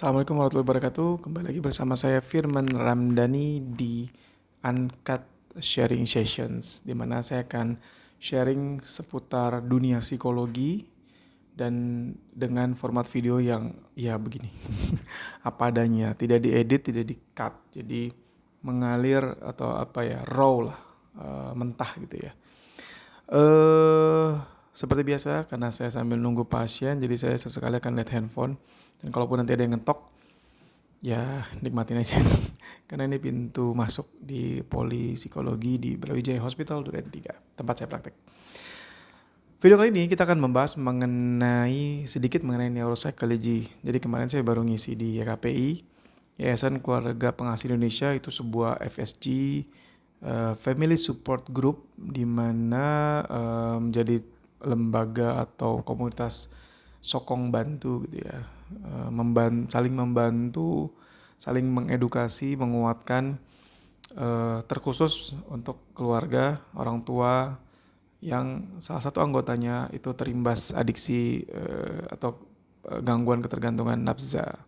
Assalamualaikum warahmatullahi wabarakatuh. Kembali lagi bersama saya Firman Ramdhani di Uncut Sharing Sessions, di mana saya akan sharing seputar dunia psikologi dan dengan format video yang ya begini, apa adanya, tidak diedit, tidak di-cut, jadi mengalir atau apa ya, raw lah, mentah gitu ya. Seperti biasa, karena saya sambil nunggu pasien, jadi saya sesekali akan lihat handphone. Dan kalaupun nanti ada yang ngetok, ya nikmatin aja. Karena ini pintu masuk di Poli Psikologi di Brawijaya Hospital Duren 3, tempat saya praktek. Video kali ini kita akan membahas sedikit mengenai neuropsychology. Jadi kemarin saya baru ngisi di YKPI, Yayasan Keluarga Penghasil Indonesia, itu sebuah FSG, Family Support Group, di mana menjadi lembaga atau komunitas sokong bantu gitu ya, saling membantu, saling mengedukasi, menguatkan, terkhusus untuk keluarga, orang tua yang salah satu anggotanya itu terimbas adiksi atau gangguan ketergantungan nafsa.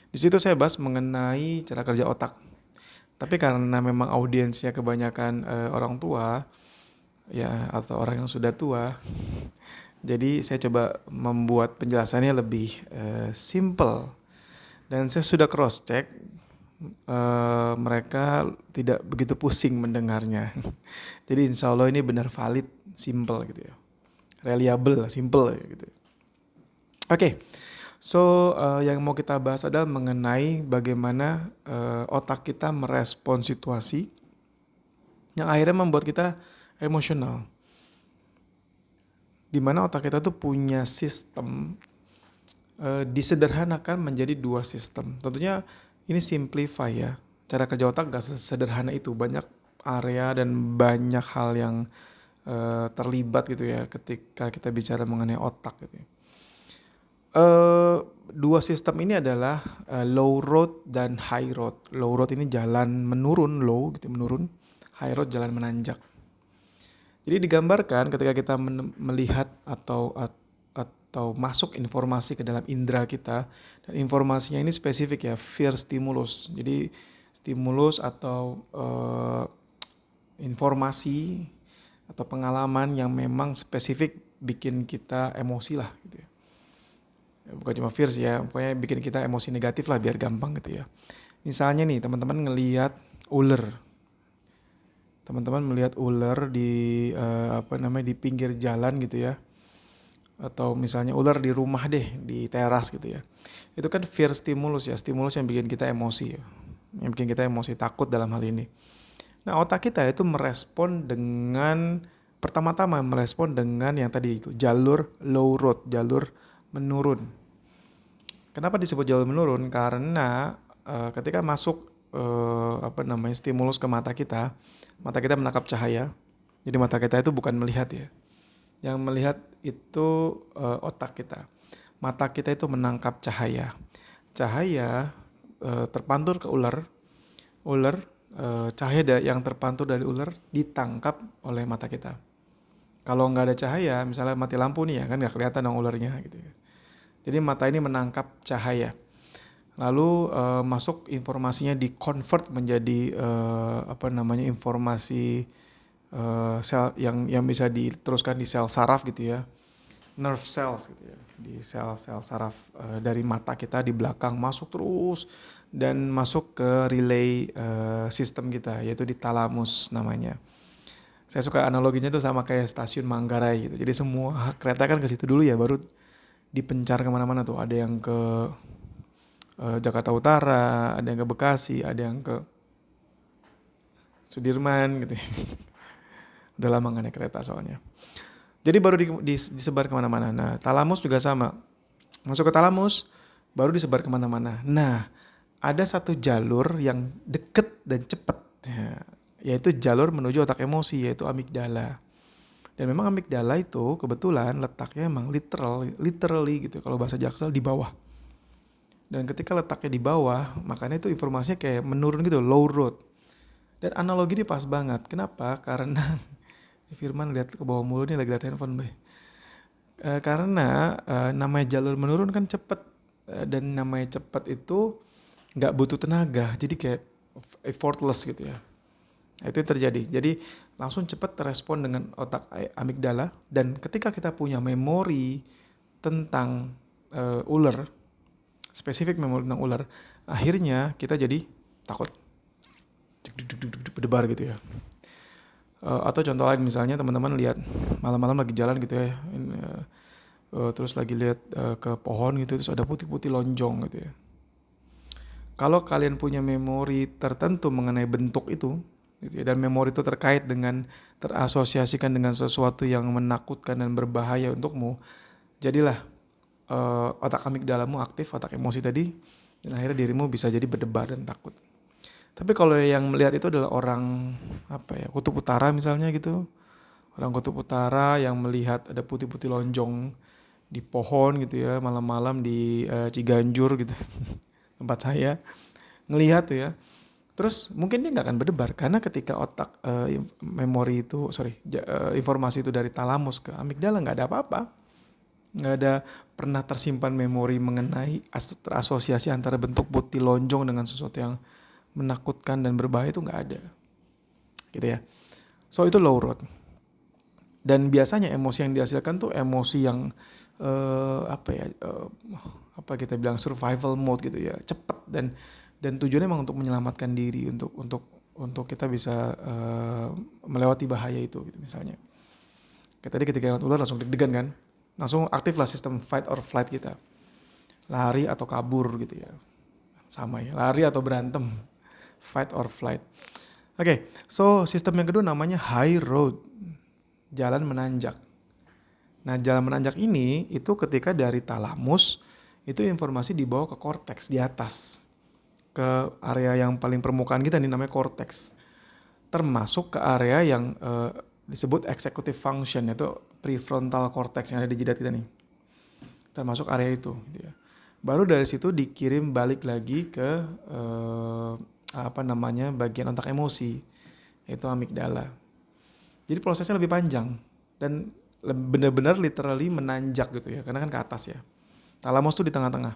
Di situ saya bahas mengenai cara kerja otak. Tapi karena memang audiensnya kebanyakan orang tua ya atau orang yang sudah tua, jadi saya coba membuat penjelasannya lebih simple. Dan saya sudah cross check, mereka tidak begitu pusing mendengarnya. Jadi insya Allah ini benar valid, simple gitu ya, reliable, simple gitu. Oke. So, yang mau kita bahas adalah mengenai bagaimana otak kita merespon situasi yang akhirnya membuat kita emosional. Di mana otak kita tuh punya sistem, disederhanakan menjadi dua sistem. Tentunya ini simplify ya. Cara kerja otak gak sesederhana itu. Banyak area dan banyak hal yang terlibat gitu ya ketika kita bicara mengenai otak gitu ya. Dua sistem ini adalah low road dan high road. Low road ini jalan menurun, low gitu menurun. High road jalan menanjak. Jadi digambarkan ketika kita melihat atau masuk informasi ke dalam indera kita, dan informasinya ini spesifik ya, fear stimulus. Jadi stimulus atau informasi atau pengalaman yang memang spesifik bikin kita emosi lah gitu ya. Bukan cuma fear sih ya, pokoknya bikin kita emosi negatif lah biar gampang gitu ya. Misalnya nih teman-teman ngelihat ular. Teman-teman melihat ular di di pinggir jalan gitu ya. Atau misalnya ular di rumah deh, di teras gitu ya. Itu kan fear stimulus ya, stimulus yang bikin kita emosi ya. Yang bikin kita emosi, takut dalam hal ini. Nah, otak kita itu pertama-tama merespon dengan yang tadi itu, jalur low road, jalur menurun. Kenapa disebut jalur menurun? Karena ketika masuk stimulus ke mata kita menangkap cahaya. Jadi mata kita itu bukan melihat ya. Yang melihat itu otak kita. Mata kita itu menangkap cahaya. Cahaya terpantur ke ular. Cahaya yang terpantur dari ular ditangkap oleh mata kita. Kalau nggak ada cahaya, misalnya mati lampu nih ya, kan nggak kelihatan dong ularnya gitu. Jadi mata ini menangkap cahaya. Lalu masuk informasinya di-convert menjadi informasi sel yang bisa diteruskan di sel saraf gitu ya. Nerve cells gitu ya. Di sel-sel saraf dari mata kita di belakang masuk terus dan masuk ke relay sistem kita, yaitu di talamus namanya. Saya suka analoginya tuh sama kayak stasiun Manggarai gitu. Jadi semua kereta kan ke situ dulu ya, baru dipencar kemana-mana tuh. Ada yang ke Jakarta Utara, ada yang ke Bekasi, ada yang ke Sudirman gitu. Udah lama gak naik kereta soalnya. Jadi baru disebar kemana-mana. Nah, talamus juga sama. Masuk ke talamus, baru disebar kemana-mana. Nah, ada satu jalur yang deket dan cepat. Ya, yaitu jalur menuju otak emosi, yaitu amigdala. Dan memang amigdala itu kebetulan letaknya emang literally gitu. Kalau bahasa Jaksel di bawah. Dan ketika letaknya di bawah, makanya itu informasinya kayak menurun gitu, low road. Dan analogi ini pas banget. Kenapa? Karena Firman lihat ke bawah mulu nih, lagi lihat handphone, Bay. Karena namanya jalur menurun kan cepet. dan namanya cepat itu nggak butuh tenaga, jadi kayak effortless gitu ya. Nah, itu yang terjadi. Jadi langsung cepat terespon dengan otak amigdala, dan ketika kita punya memori tentang ular, spesifik memori tentang ular, akhirnya kita jadi takut, berdebar gitu ya. Atau contoh lain misalnya teman-teman lihat malam-malam lagi jalan gitu ya, terus lagi lihat ke pohon gitu, terus ada putih-putih lonjong gitu ya. Kalau kalian punya memori tertentu mengenai bentuk itu, gitu ya, dan memori itu terkait dengan, terasosiasikan dengan sesuatu yang menakutkan dan berbahaya untukmu, jadilah otak amigdalamu aktif, otak emosi tadi, dan akhirnya dirimu bisa jadi berdebar dan takut. Tapi kalau yang melihat itu adalah orang kutub utara misalnya gitu, orang kutub utara yang melihat ada putih-putih lonjong di pohon gitu ya, malam-malam di Ciganjur gitu, tempat saya ngelihat tuh ya. Terus mungkin dia nggak akan berdebar karena ketika otak informasi itu dari talamus ke amigdala nggak ada apa-apa, nggak ada pernah tersimpan memori mengenai terasosiasi antara bentuk putih lonjong dengan sesuatu yang menakutkan dan berbahaya, itu nggak ada, gitu ya. So itu low road. Dan biasanya emosi yang dihasilkan tuh emosi yang kita bilang survival mode gitu ya, cepat dan tujuannya memang untuk menyelamatkan diri, untuk kita bisa melewati bahaya itu gitu misalnya. Kayak tadi ketika ngeliat ular langsung deg-degan kan, langsung aktiflah sistem fight or flight kita, lari atau kabur gitu ya, sama ya, lari atau berantem, fight or flight. Oke, so sistem yang kedua namanya high road, jalan menanjak. Nah, jalan menanjak ini itu ketika dari talamus itu informasi dibawa ke korteks di atas, ke area yang paling permukaan kita nih namanya korteks, termasuk ke area yang disebut executive function, yaitu prefrontal cortex yang ada di jidat kita nih, termasuk area itu gitu ya. Baru dari situ dikirim balik lagi ke bagian otak emosi, yaitu amigdala. Jadi prosesnya lebih panjang dan benar-benar literally menanjak gitu ya, karena kan ke atas ya. Talamus tuh di tengah-tengah,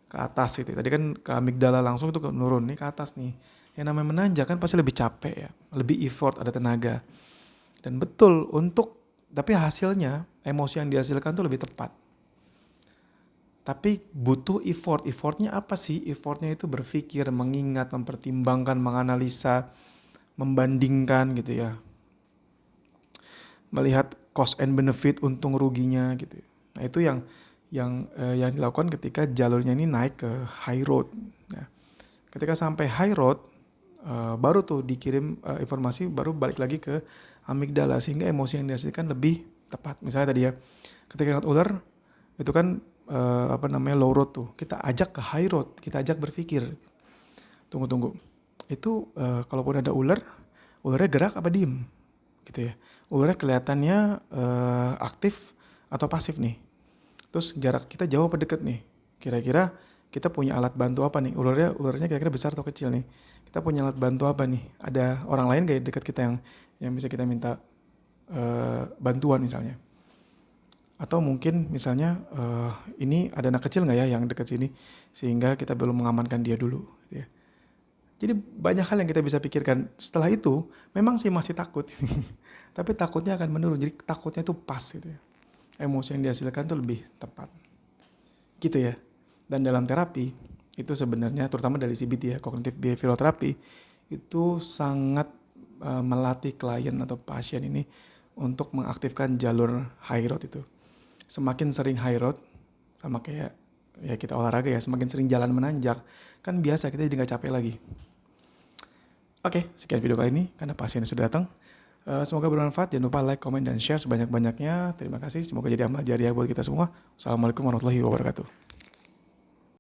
ke atas gitu. Tadi kan ke amigdala langsung itu nurun, nih ke atas nih. Yang namanya menanjak kan pasti lebih capek ya, lebih effort, ada tenaga. Dan betul tapi hasilnya emosi yang dihasilkan tuh lebih tepat. Tapi butuh effort. Effortnya apa sih? Effortnya itu berpikir, mengingat, mempertimbangkan, menganalisa, membandingkan gitu ya. Melihat cost and benefit, untung ruginya gitu. Nah, itu yang dilakukan ketika jalurnya ini naik ke high road. Nah, ketika sampai high road, baru tuh dikirim informasi, baru balik lagi ke amigdala sehingga emosi yang dihasilkan lebih tepat. Misalnya tadi ya, ketika ingat ular itu kan low road tuh, kita ajak ke high road, kita ajak berpikir. Tunggu. Itu kalaupun ada ularnya gerak apa diem gitu ya. Ularnya kelihatannya aktif atau pasif nih. Terus jarak kita jauh apa deket nih? Kira-kira kita punya alat bantu apa nih? Ularnya kira-kira besar atau kecil nih? Kita punya alat bantu apa nih? Ada orang lain gak dekat kita yang bisa kita minta bantuan misalnya? Atau mungkin misalnya ini ada anak kecil nggak ya yang dekat sini sehingga kita belum mengamankan dia dulu gitu ya. Jadi banyak hal yang kita bisa pikirkan. Setelah itu memang sih masih takut tapi takutnya akan menurun, jadi takutnya itu pas gitu ya. Emosi yang dihasilkan tuh lebih tepat gitu ya. Dan dalam terapi itu sebenarnya terutama dari CBT ya, Cognitive Behavioral Therapy, itu sangat melatih klien atau pasien ini untuk mengaktifkan jalur high road itu. Semakin sering high road, sama kayak ya kita olahraga ya, semakin sering jalan menanjak, kan biasa kita jadi gak capek lagi. Oke, sekian video kali ini karena pasien sudah datang. Semoga bermanfaat, jangan lupa like, comment, dan share sebanyak-banyaknya. Terima kasih, semoga jadi amal jariah buat kita semua. Assalamualaikum warahmatullahi wabarakatuh.